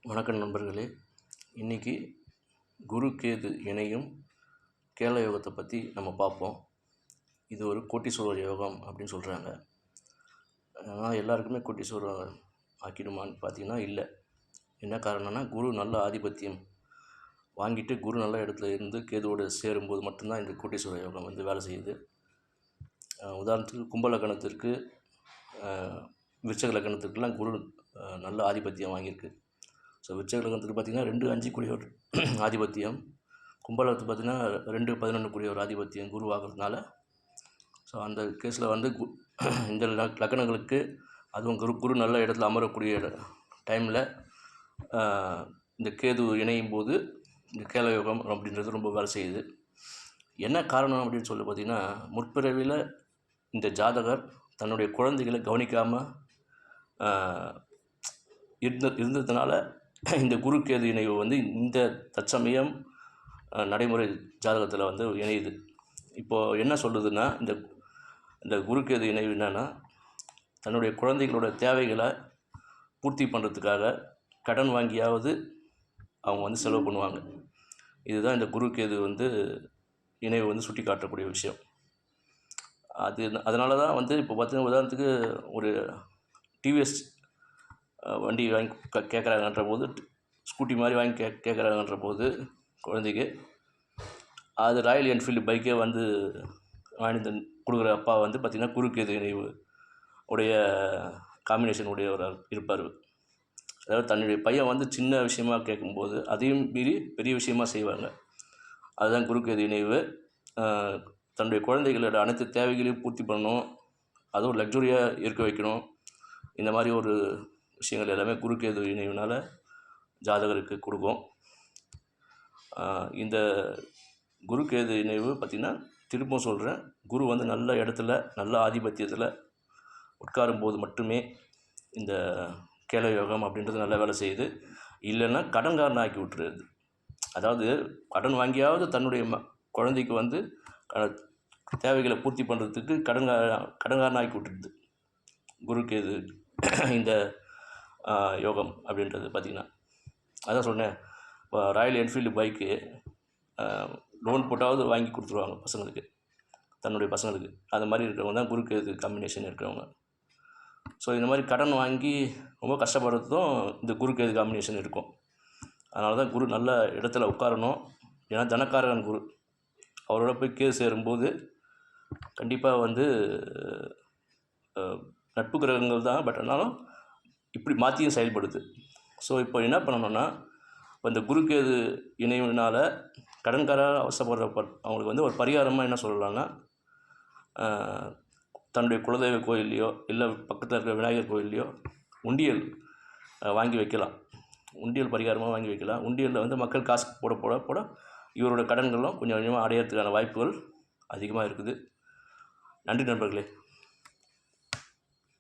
வணக்கம் நண்பர்களே. இன்றைக்கி குரு கேது இணையும் கேல யோகத்தை பற்றி நம்ம பார்ப்போம். இது ஒரு கோட்டீஸ்வரர் யோகம் அப்படின்னு சொல்கிறாங்க. ஆனால் எல்லாருக்குமே கோட்டீஸ்வரர் ஆக்கிடுமான்னு பார்த்தீங்கன்னா இல்லை. என்ன காரணம்னா, குரு நல்ல ஆதிபத்தியம் வாங்கிட்டு குரு நல்ல இடத்துல இருந்து கேதுவோடு சேரும்போது மட்டும்தான் இந்த கோட்டீஸ்வர யோகம் வந்து வேலை செய்யுது. உதாரணத்துக்கு கும்ப லக்னத்திற்கு, விருச்சிக லக்னத்திற்கெல்லாம் குரு நல்ல ஆதிபத்தியம் வாங்கியிருக்கு. ஸோ விருச்சிக லக்னத்துக்கு பார்த்திங்கன்னா 2-5 கூடிய ஒரு ஆதிபத்தியம், கும்பலத்துக்கு பார்த்திங்கன்னா 2-11 கூடிய ஒரு ஆதிபத்தியம் குரு ஆகிறதுனால, ஸோ அந்த கேஸில் வந்து இந்த லக்னங்களுக்கு அதுவும் குரு நல்ல இடத்துல அமரக்கூடிய டைமில் இந்த கேது இணையும் போது இந்த கேல யோகம் அப்படின்றது ரொம்ப வேலை செய்யுது. என்ன காரணம் அப்படின்னு சொல்லி பார்த்திங்கன்னா, முற்பிறவியில் இந்த ஜாதகர் தன்னுடைய குழந்தைகளை கவனிக்காமல் இருந்ததுனால இந்த குரு கேது இணைவு வந்து இந்த தற்சமயம் நடைமுறை ஜாதகத்தில் வந்து இணையுது. இப்போது என்ன சொல்லுதுன்னா, இந்த குரு கேது இணைவு என்னென்னா, தன்னுடைய குழந்தைகளோட தேவைகளை பூர்த்தி பண்ணுறதுக்காக கடன் வாங்கியாவது அவங்க வந்து செலவு பண்ணுவாங்க. இதுதான் இந்த குரு கேது வந்து இணைவு வந்து சுட்டி காட்டக்கூடிய விஷயம். அதனால தான் வந்து இப்போ பார்த்தீங்கன்னா, உதாரணத்துக்கு ஒரு டிவிஎஸ் வண்டி வாங்கி கேட்குறாங்கன்ற போது, ஸ்கூட்டி மாதிரி வாங்கி கேட்குறாங்கன்ற போது குழந்தைக்கு, அது ராயல் என்ஃபீல்டு பைக்கே வந்து வாங்கி கொடுக்குற அப்பா வந்து பார்த்திங்கன்னா குரு கேது இணைவு உடைய காம்பினேஷன் உடையவராக இருப்பார். அதாவது தன்னுடைய பையன் வந்து சின்ன விஷயமாக கேட்கும்போது அதையும் மீறி பெரிய விஷயமாக செய்வாங்க. அதுதான் குரு கேது இணைவு. தன்னுடைய குழந்தைகளோட அனைத்து தேவைகளையும் பூர்த்தி பண்ணணும், அதுவும் லக்ஸுரியாக இருக்க வைக்கணும். இந்த மாதிரி ஒரு விஷயங்கள் எல்லாமே குரு கேது இணைவுனால் ஜாதகருக்கு கொடுக்கும். இந்த குரு கேது இணைவு பார்த்திங்கன்னா, திரும்பவும் சொல்கிறேன், குரு வந்து நல்ல இடத்துல நல்ல ஆதிபத்தியத்தில் உட்காரும்போது மட்டுமே இந்த கேல யோகம் அப்படின்றது நல்ல வேலை செய்யுது. இல்லைன்னா கடன்காரன் ஆக்கி விட்டுருது. அதாவது கடன் வாங்கியாவது தன்னுடைய குழந்தைக்கு வந்து தேவைகளை பூர்த்தி பண்ணுறதுக்கு கடன்காரன் ஆக்கி விட்டுருது குரு கேது இந்த யோகம் அப்படின்றது பார்த்திங்கன்னா. அதான் சொன்னேன், இப்போ ராயல் என்ஃபீல்டு பைக்கு லோன் போட்டாவது வாங்கி கொடுத்துருவாங்க பசங்களுக்கு, தன்னுடைய பசங்களுக்கு. அது மாதிரி இருக்கிறவங்க தான் குரு கேது காம்பினேஷன் இருக்கிறவங்க. ஸோ இந்த மாதிரி கடன் வாங்கி ரொம்ப கஷ்டப்படுறதும் இந்த குரு கேது காம்பினேஷன் இருக்கும். அதனால தான் குரு நல்ல இடத்துல உட்காரணும். ஏன்னா தனக்காரகன் குரு, அவரோட போய் கேது சேரும்போது கண்டிப்பாக வந்து நட்பு கிரகங்கள் தான், பட் ஆனாலும் இப்படி மாற்றியும் செயல்படுது. ஸோ இப்போ என்ன பண்ணணும்னா, இப்போ இந்த குரு கேது இணைவினால் கடன்காராக அவசரப்படுற அவங்களுக்கு வந்து ஒரு பரிகாரமாக என்ன சொல்லலாம்னா, தன்னுடைய குலதெய்வ கோயில்லையோ இல்லை பக்கத்தில் இருக்கிற விநாயகர் கோயில்லையோ உண்டியல் வாங்கி வைக்கலாம். உண்டியல் பரிகாரமாக வாங்கி வைக்கலாம். உண்டியலில் வந்து மக்கள் காசு போட இவரோட கடன்களும் கொஞ்சம் கொஞ்சமாக அடையிறதுக்கான வாய்ப்புகள் அதிகமாக இருக்குது. நன்றி நண்பர்களே.